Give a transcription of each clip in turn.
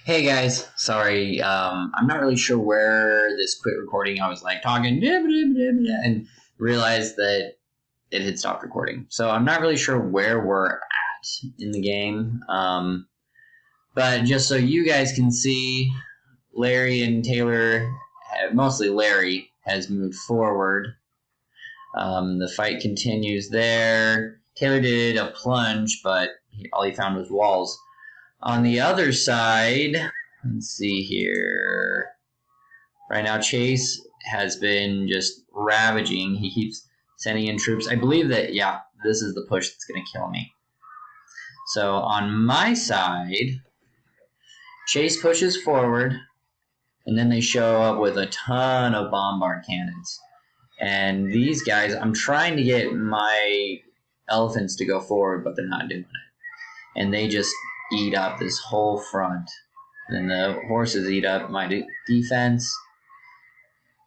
Hey guys, sorry, I'm not really sure where this quit recording. I was like talking and realized that it had stopped recording. So I'm not really sure where we're at in the game. But just so you guys can see, Larry and Taylor, mostly Larry, has moved forward. The fight continues there. Taylor did a plunge, but all he found was walls. On the other side, let's see here. Right now, Chase has been just ravaging. He keeps sending in troops. I believe that, yeah, this is the push that's going to kill me. So on my side, Chase pushes forward, and then they show up with a ton of bombard cannons. And these guys, I'm trying to get my elephants to go forward, but they're not doing it. And they just eat up this whole front. Then the horses eat up my defense.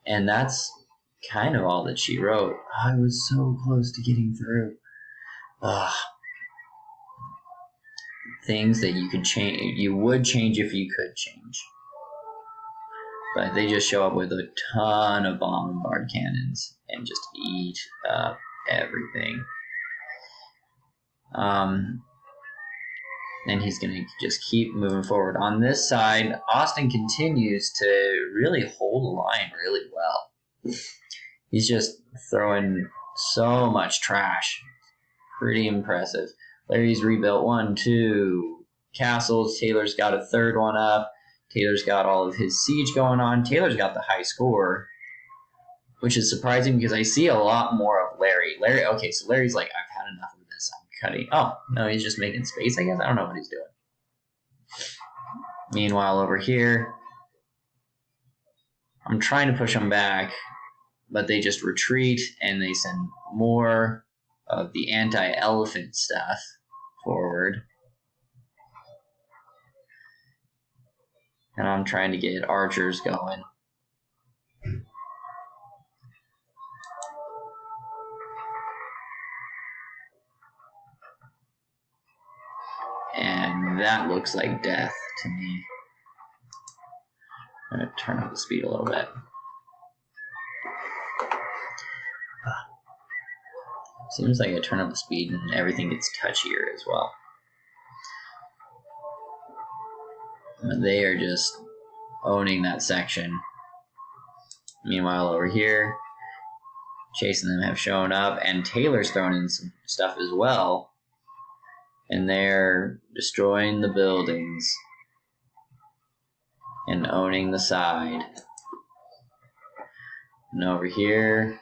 And that's kind of all that she wrote. I was so close to getting through. Ugh. Things that you could change, you would change if you could change. But they just show up with a ton of bombard cannons and just eat up everything. And he's going to just keep moving forward. On this side, Austin continues to really hold the line really well. He's just throwing so much trash. Pretty impressive. Larry's rebuilt 1, 2 castles. Taylor's got a third one up. Taylor's got all of his siege going on. Taylor's got the high score, which is surprising because I see a lot more of Larry. Okay, so Larry's like, I've had enough of this. I'm cutting. Oh, no, he's just making space, I guess. I don't know what he's doing. Meanwhile, over here, I'm trying to push them back, but they just retreat and they send more of the anti-elephant stuff forward. And I'm trying to get archers going. And that looks like death to me. I'm going to turn up the speed a little bit. Seems like I turn up the speed and everything gets touchier as well. They are just owning that section. Meanwhile, over here, Chase and them have shown up, and Taylor's thrown in some stuff as well. And they're destroying the buildings and owning the side. And over here,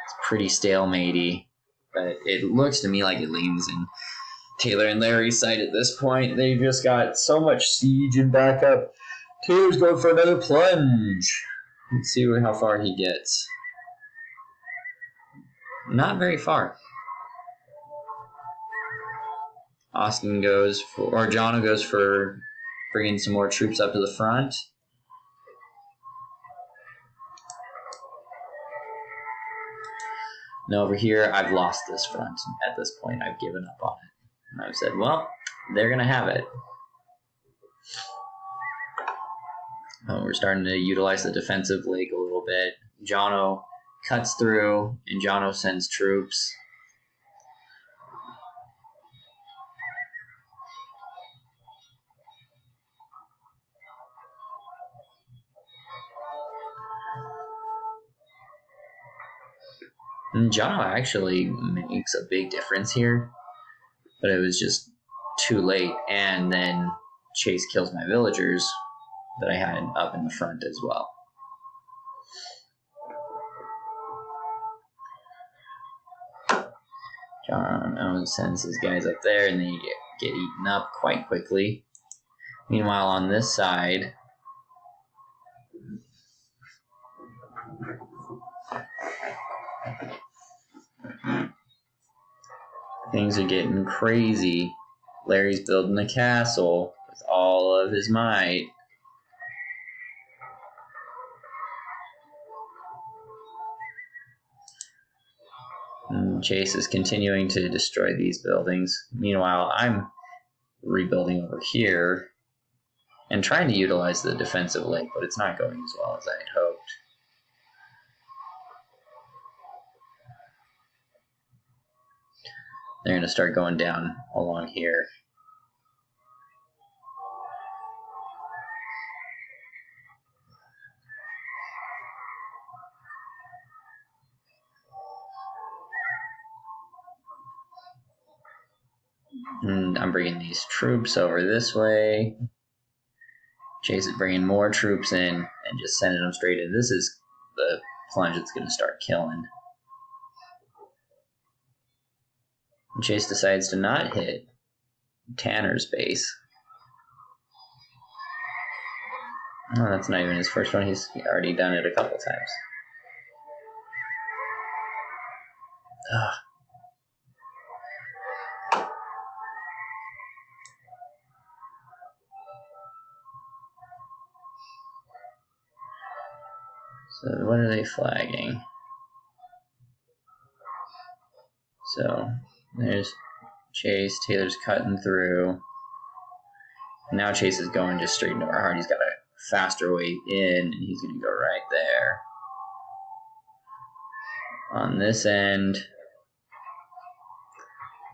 it's pretty stalematey, but it looks to me like it leans in Taylor and Larry's side at this point. They've just got so much siege and backup. Taylor's going for another plunge. Let's see how far he gets. Not very far. Austin goes for, or Jono goes for bringing some more troops up to the front. And over here, I've lost this front. At this point, I've given up on it. And I've said, well, they're going to have it. We're starting to utilize the defensive leg a little bit. Jono cuts through, and Jono sends troops. And Jono actually makes a big difference here, but it was just too late. And then Chase kills my villagers that I had up in the front as well. Jono sends his guys up there, and they get eaten up quite quickly. Meanwhile, on this side, things are getting crazy. Larry's building a castle with all of his might. And Chase is continuing to destroy these buildings. Meanwhile, I'm rebuilding over here and trying to utilize the defensive lake, but it's not going as well as I had hoped. They're going to start going down along here. And I'm bringing these troops over this way. Chase is bringing more troops in and just sending them straight in. This is the plunge that's going to start killing. And Chase decides to not hit Tanner's base. Oh, that's not even his first one. He's already done it a couple times. Ugh. So what are they flagging? So there's Chase. Taylor's cutting through. Now Chase is going just straight into our heart. He's got a faster way in, and he's going to go right there. On this end,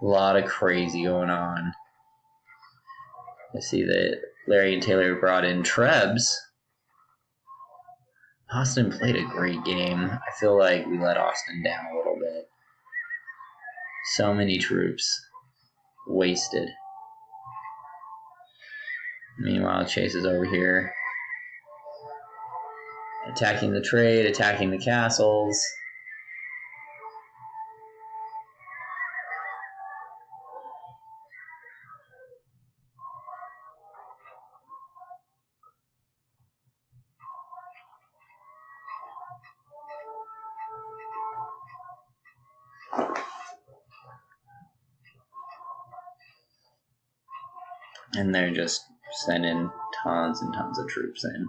a lot of crazy going on. I see that Larry and Taylor brought in Trebs. Austin played a great game. I feel like we let Austin down a little bit. So many troops wasted. Meanwhile, Chase is over here attacking the trade, attacking the castles. And they're just sending tons and tons of troops in.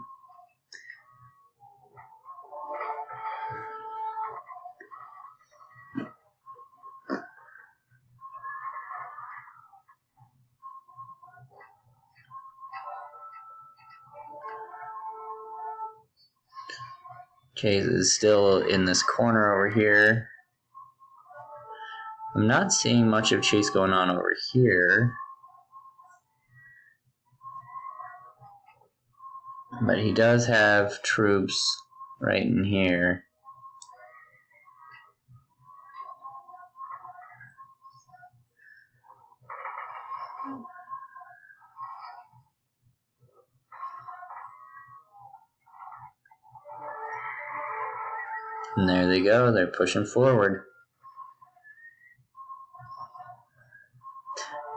Chase is still in this corner over here. I'm not seeing much of Chase going on over here. But he does have troops right in here. And there they go, they're pushing forward.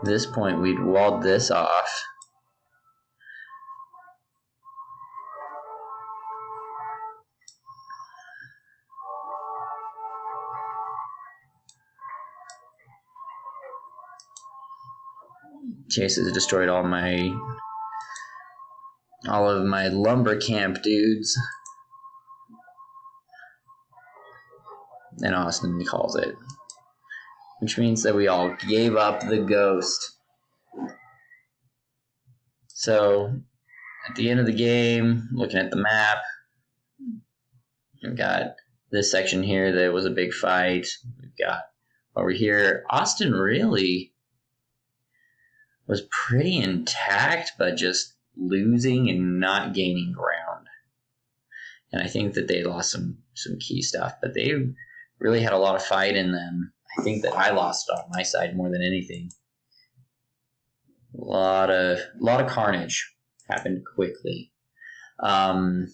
At this point, we'd walled this off. Chase has destroyed all of my lumber camp dudes. And Austin calls it. Which means that we all gave up the ghost. So, at the end of the game, looking at the map, we've got this section here that was a big fight. We've got over here, Austin really was pretty intact, but just losing and not gaining ground. And I think that they lost some key stuff, but they really had a lot of fight in them. I think that I lost on my side more than anything. A lot of carnage happened quickly. Let's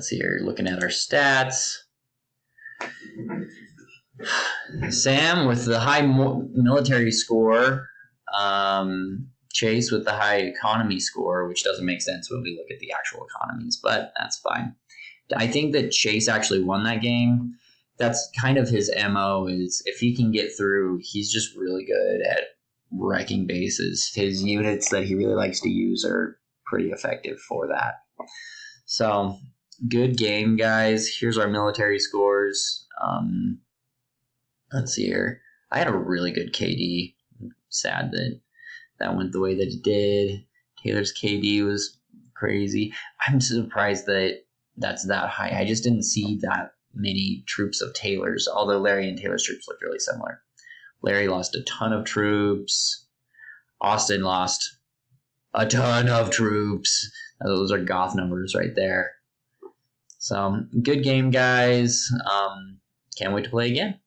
see here, looking at our stats. Sam with the high military score. Chase with the high economy score, which doesn't make sense when we look at the actual economies, but that's fine. I think that Chase actually won that game. That's kind of his MO, is if he can get through, he's just really good at wrecking bases. His units that he really likes to use are pretty effective for that. So, good game, guys. Here's our military scores. Let's see here. I had a really good KD. Sad that that went the way that it did. Taylor's KD was crazy. I'm surprised that that's that high. I just didn't see that many troops of Taylor's, although Larry and Taylor's troops looked really similar. Larry lost a ton of troops. Austin lost a ton of troops. Those are goth numbers right there. So, good game, guys. Can't wait to play again.